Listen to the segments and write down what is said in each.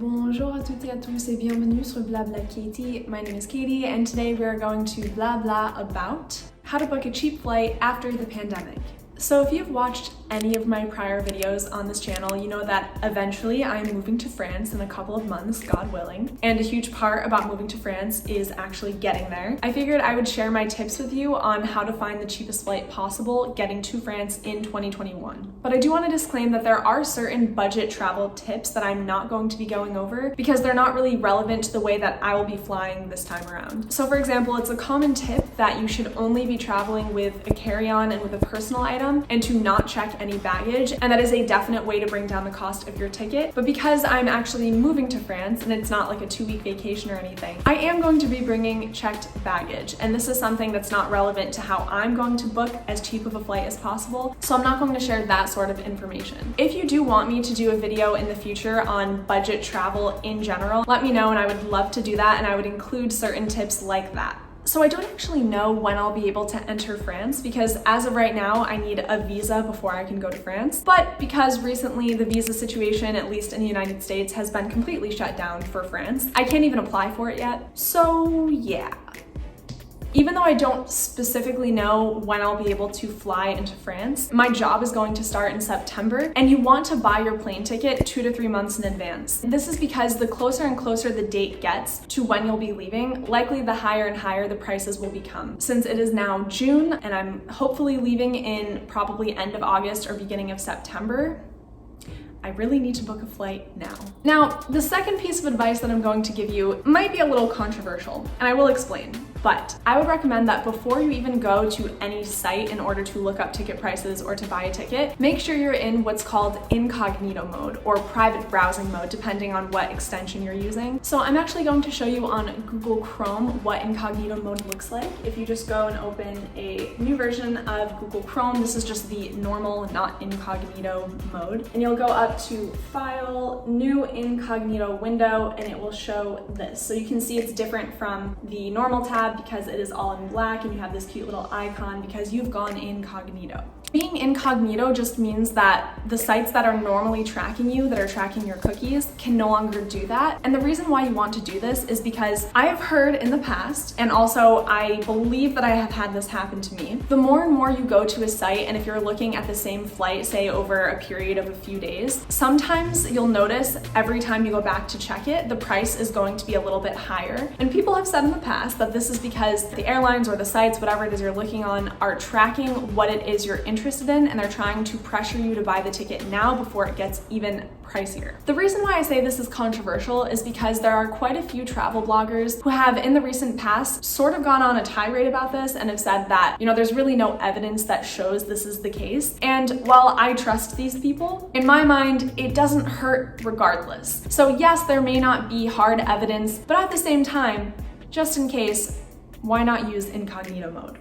Bonjour à toutes et à tous et bienvenue sur Blabla Katie. My name is Katie and today we are going to blabla about how to book a cheap flight after the pandemic. So if you've watched any of my prior videos on this channel, you know that eventually I'm moving to France in a couple of months, God willing. And a huge part about moving to France is actually getting there. I figured I would share my tips with you on how to find the cheapest flight possible getting to France in 2021. But I do want to disclaim that there are certain budget travel tips that I'm not going to be going over because they're not really relevant to the way that I will be flying this time around. So for example, it's a common tip that you should only be traveling with a carry-on and with a personal item and to not check any baggage, and that is a definite way to bring down the cost of your ticket. But because I'm actually moving to France and it's not like a 2-week vacation or anything, I am going to be bringing checked baggage, and this is something that's not relevant to how I'm going to book as cheap of a flight as possible, so I'm not going to share that sort of information. If you do want me to do a video in the future on budget travel in general, let me know and I would love to do that, and I would include certain tips like that. So I don't actually know when I'll be able to enter France because as of right now, I need a visa before I can go to France. But because recently the visa situation, at least in the United States, has been completely shut down for France, I can't even apply for it yet. So yeah. Even though I don't specifically know when I'll be able to fly into France, my job is going to start in September, and you want to buy your plane ticket 2 to 3 months in advance. This is because the closer and closer the date gets to when you'll be leaving, likely the higher and higher the prices will become. Since it is now June, and I'm hopefully leaving in probably end of August or beginning of September, I really need to book a flight now. Now, the second piece of advice that I'm going to give you might be a little controversial, and I will explain. But I would recommend that before you even go to any site in order to look up ticket prices or to buy a ticket, make sure you're in what's called incognito mode or private browsing mode, depending on what extension you're using. So I'm actually going to show you on Google Chrome what incognito mode looks like. If you just go and open a new version of Google Chrome, this is just the normal, not incognito mode. And you'll go up to File, New Incognito Window, and it will show this. So you can see it's different from the normal tab because it is all in black and you have this cute little icon because you've gone incognito. Being incognito just means that the sites that are normally tracking you, that are tracking your cookies, can no longer do that. And the reason why you want to do this is because I have heard in the past, and also I believe that I have had this happen to me, the more and more you go to a site, and if you're looking at the same flight, say over a period of a few days, sometimes you'll notice every time you go back to check it, the price is going to be a little bit higher. And people have said in the past that this is because the airlines or the sites, whatever it is you're looking on, are tracking what it is you're interested in, and they're trying to pressure you to buy the ticket now before it gets even pricier. The reason why I say this is controversial is because there are quite a few travel bloggers who have in the recent past sort of gone on a tirade about this and have said that, there's really no evidence that shows this is the case. And while I trust these people, in my mind, it doesn't hurt regardless. So yes, there may not be hard evidence, but at the same time, just in case, why not use incognito mode?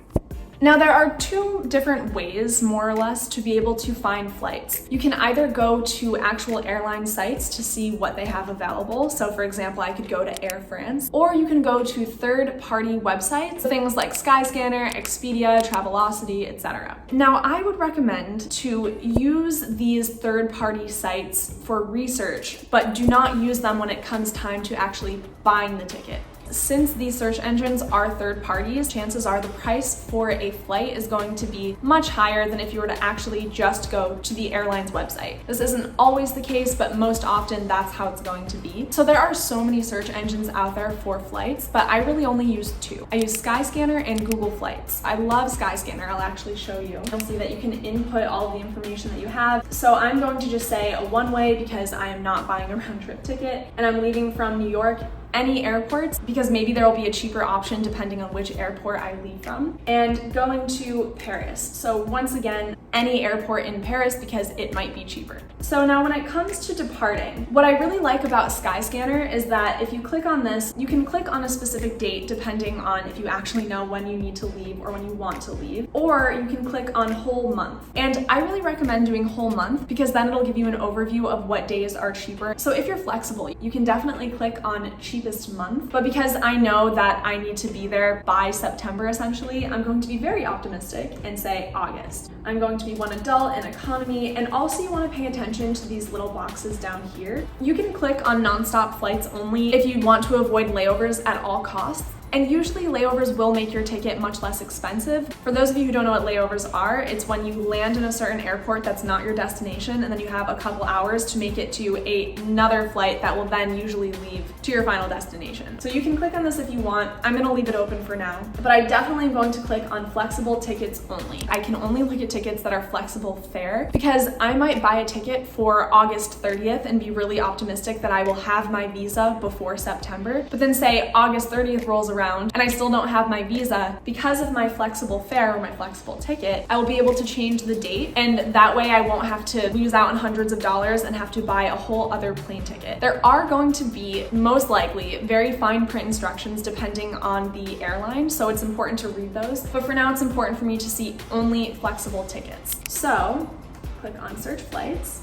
Now, there are 2 different ways, more or less, to be able to find flights. You can either go to actual airline sites to see what they have available. So for example, I could go to Air France, or you can go to third-party websites, things like Skyscanner, Expedia, Travelocity, etc. Now, I would recommend to use these third-party sites for research, but do not use them when it comes time to actually buying the ticket. Since these search engines are third parties, chances are the price for a flight is going to be much higher than if you were to actually just go to the airline's website. This isn't always the case, but most often that's how it's going to be. So there are so many search engines out there for flights, but I really only use 2. I use Skyscanner and Google Flights. I love Skyscanner. I'll actually show you. You'll see that you can input all of the information that you have. So I'm going to just say a one-way because I am not buying a round-trip ticket, and I'm leaving from New York any airports because maybe there will be a cheaper option depending on which airport I leave from, and going to Paris. So once again, any airport in Paris because it might be cheaper. So now when it comes to departing, what I really like about Skyscanner is that if you click on this, you can click on a specific date depending on if you actually know when you need to leave or when you want to leave, or you can click on whole month. And I really recommend doing whole month because then it'll give you an overview of what days are cheaper. So if you're flexible, you can definitely click on cheap cheapest month, but because I know that I need to be there by September essentially, I'm going to be very optimistic and say August. I'm going to be one adult and economy, and also you want to pay attention to these little boxes down here. You can click on nonstop flights only if you want to avoid layovers at all costs. And usually layovers will make your ticket much less expensive. For those of you who don't know what layovers are, it's when you land in a certain airport that's not your destination, and then you have a couple hours to make it to another flight that will then usually leave to your final destination. So you can click on this if you want. I'm gonna leave it open for now, but I definitely am going to click on flexible tickets only. I can only look at tickets that are flexible fare because I might buy a ticket for August 30th and be really optimistic that I will have my visa before September, but then say August 30th rolls around and I still don't have my visa. Because of my flexible fare or my flexible ticket, I will be able to change the date, and that way I won't have to lose out on hundreds of dollars and have to buy a whole other plane ticket. There are going to be, most likely, very fine print instructions depending on the airline, so it's important to read those. But for now, it's important for me to see only flexible tickets. So, click on search flights.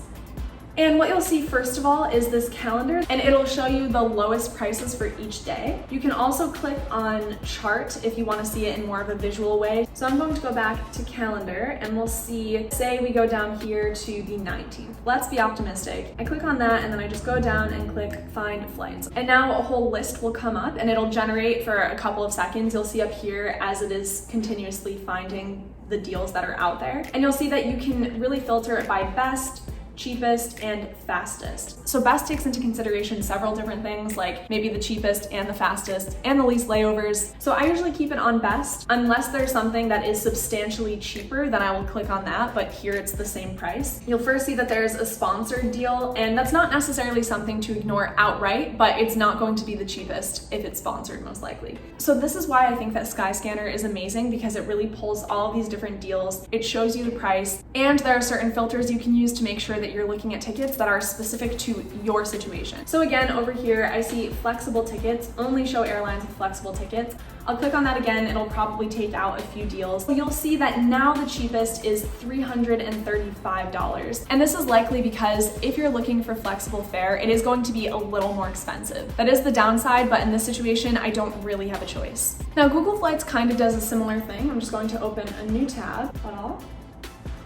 And what you'll see first of all is this calendar, and it'll show you the lowest prices for each day. You can also click on chart if you want to see it in more of a visual way. So I'm going to go back to calendar and we'll see, say we go down here to the 19th. Let's be optimistic. I click on that and then I just go down and click find flights. And now a whole list will come up and it'll generate for a couple of seconds. You'll see up here as it is continuously finding the deals that are out there. And you'll see that you can really filter it by best, cheapest, and fastest. So best takes into consideration several different things, like maybe the cheapest and the fastest and the least layovers. So I usually keep it on best unless there's something that is substantially cheaper, then I will click on that, but here it's the same price. You'll first see that there's a sponsored deal, and that's not necessarily something to ignore outright, but it's not going to be the cheapest if it's sponsored, most likely. So this is why I think that Skyscanner is amazing, because it really pulls all these different deals. It shows you the price, and there are certain filters you can use to make sure that you're looking at tickets that are specific to your situation. So again, over here, I see flexible tickets, only show airlines with flexible tickets. I'll click on that again, it'll probably take out a few deals. You'll see that now the cheapest is $335. And this is likely because if you're looking for flexible fare, it is going to be a little more expensive. That is the downside, but in this situation, I don't really have a choice. Now, Google Flights kind of does a similar thing. I'm just going to open a new tab,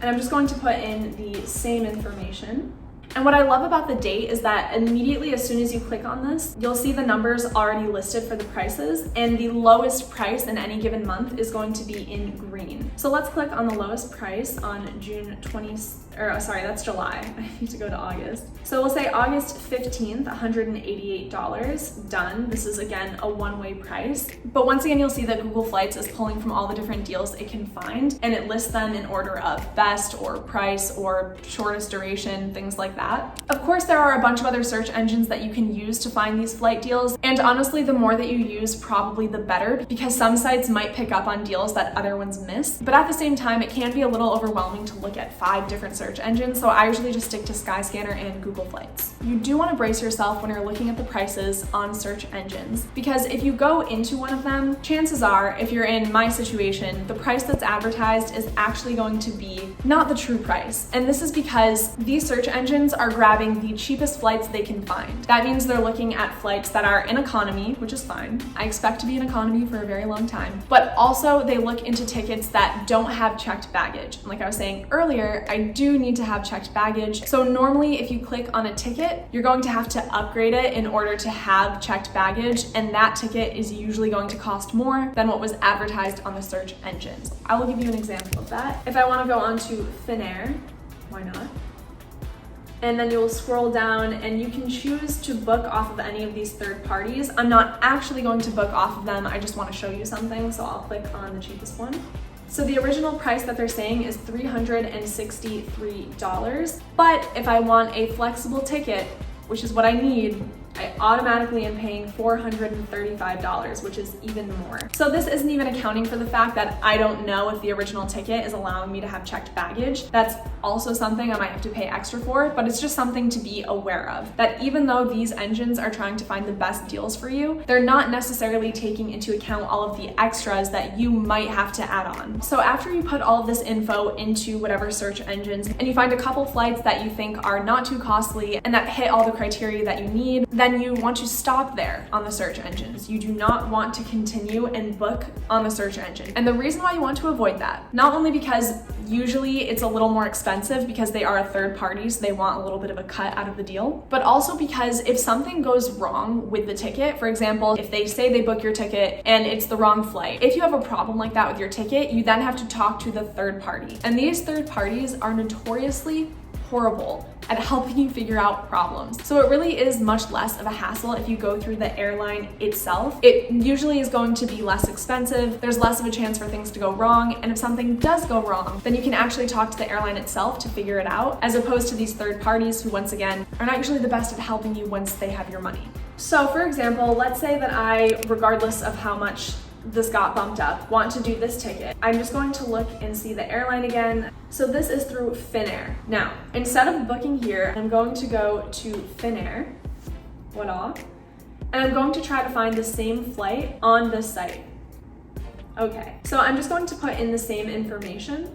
and I'm just going to put in the same information. And what I love about the date is that immediately as soon as you click on this, you'll see the numbers already listed for the prices, and the lowest price in any given month is going to be in green. So let's click on the lowest price on June 20th, or sorry, that's July. I need to go to August. So we'll say August 15th, $188, done. This is again a one-way price. But once again, you'll see that Google Flights is pulling from all the different deals it can find, and it lists them in order of best or price or shortest duration, things like that. Of course, there are a bunch of other search engines that you can use to find these flight deals. And honestly, the more that you use, probably the better, because some sites might pick up on deals that other ones miss. But at the same time, it can be a little overwhelming to look at 5 different search engines, so I usually just stick to Skyscanner and Google Flights. You do want to brace yourself when you're looking at the prices on search engines, because if you go into one of them, chances are, if you're in my situation, the price that's advertised is actually going to be not the true price. And this is because these search engines are grabbing the cheapest flights they can find. That means they're looking at flights that are in economy, which is fine. I expect to be in economy for a very long time, but also they look into tickets that don't have checked baggage. And like I was saying earlier, I do need to have checked baggage. So normally if you click on a ticket, you're going to have to upgrade it in order to have checked baggage, and that ticket is usually going to cost more than what was advertised on the search engines. I will give you an example of that. If I want to go on to Finnair, why not? And then you'll scroll down and you can choose to book off of any of these third parties. I'm not actually going to book off of them, I just want to show you something, so I'll click on the cheapest one. So the original price that they're saying is $363, but if I want a flexible ticket, which is what I need, I automatically am paying $435, which is even more. So this isn't even accounting for the fact that I don't know if the original ticket is allowing me to have checked baggage. That's also something I might have to pay extra for, but it's just something to be aware of, that even though these engines are trying to find the best deals for you, they're not necessarily taking into account all of the extras that you might have to add on. So after you put all of this info into whatever search engines and you find a couple flights that you think are not too costly and that hit all the criteria that you need, then then you want to stop there on the search engines. You do not want to continue and book on the search engine. And the reason why you want to avoid that, not only because usually it's a little more expensive because they are a third party, so they want a little bit of a cut out of the deal, but also because if something goes wrong with the ticket, for example, if they say they book your ticket and it's the wrong flight, if you have a problem like that with your ticket, you then have to talk to the third party. And these third parties are notoriously horrible at helping you figure out problems. So it really is much less of a hassle if you go through the airline itself. It usually is going to be less expensive. There's less of a chance for things to go wrong. And if something does go wrong, then you can actually talk to the airline itself to figure it out, as opposed to these third parties who, once again, are not usually the best at helping you once they have your money. So for example, let's say that I, regardless of how much this got bumped up, want to do this ticket. I'm just going to look and see the airline again. So this is through Finnair. Now, instead of booking here, I'm going to go to Finnair, voila, and I'm going to try to find the same flight on this site. Okay, so I'm just going to put in the same information.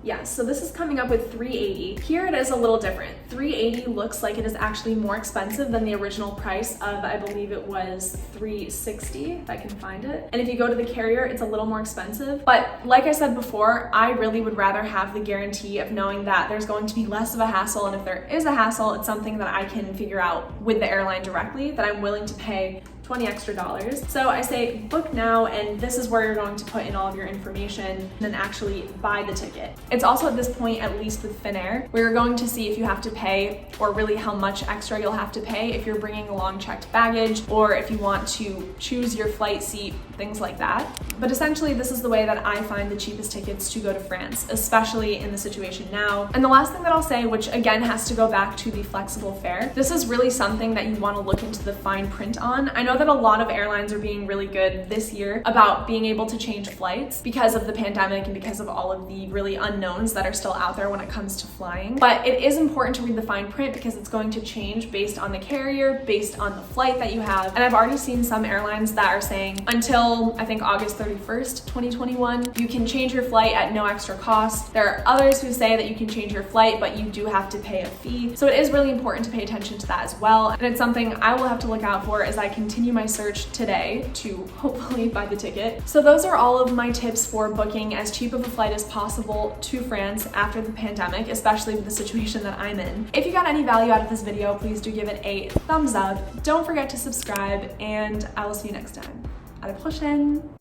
Yeah, so this is coming up with $380. Here it is a little different. $380 looks like it is actually more expensive than the original price of, I believe it was $360, if I can find it. And if you go to the carrier, it's a little more expensive. But like I said before, I really would rather have the guarantee of knowing that there's going to be less of a hassle. And if there is a hassle, it's something that I can figure out with the airline directly, that I'm willing to pay $20 extra. So I say book now, and this is where you're going to put in all of your information and then actually buy the ticket. It's also at this point, at least with Finnair, where you're going to see if you have to pay, or really how much extra you'll have to pay if you're bringing along checked baggage, or if you want to choose your flight seat, things like that. But essentially, this is the way that I find the cheapest tickets to go to France, especially in the situation now. And the last thing that I'll say, which again has to go back to the flexible fare, this is really something that you want to look into the fine print on. I know that a lot of airlines are being really good this year about being able to change flights because of the pandemic and because of all of the really unknowns that are still out there when it comes to flying. But it is important to read the fine print because it's going to change based on the carrier, based on the flight that you have. And I've already seen some airlines that are saying until I think August 31st, 2021, you can change your flight at no extra cost. There are others who say that you can change your flight, but you do have to pay a fee. So it is really important to pay attention to that as well. And it's something I will have to look out for as I continue my search today to hopefully buy the ticket. So those are all of my tips for booking as cheap of a flight as possible to France after the pandemic, especially with the situation that I'm in. If you got any value out of this video, please do give it a thumbs up. Don't forget to subscribe, and I will see you next time. À la prochaine!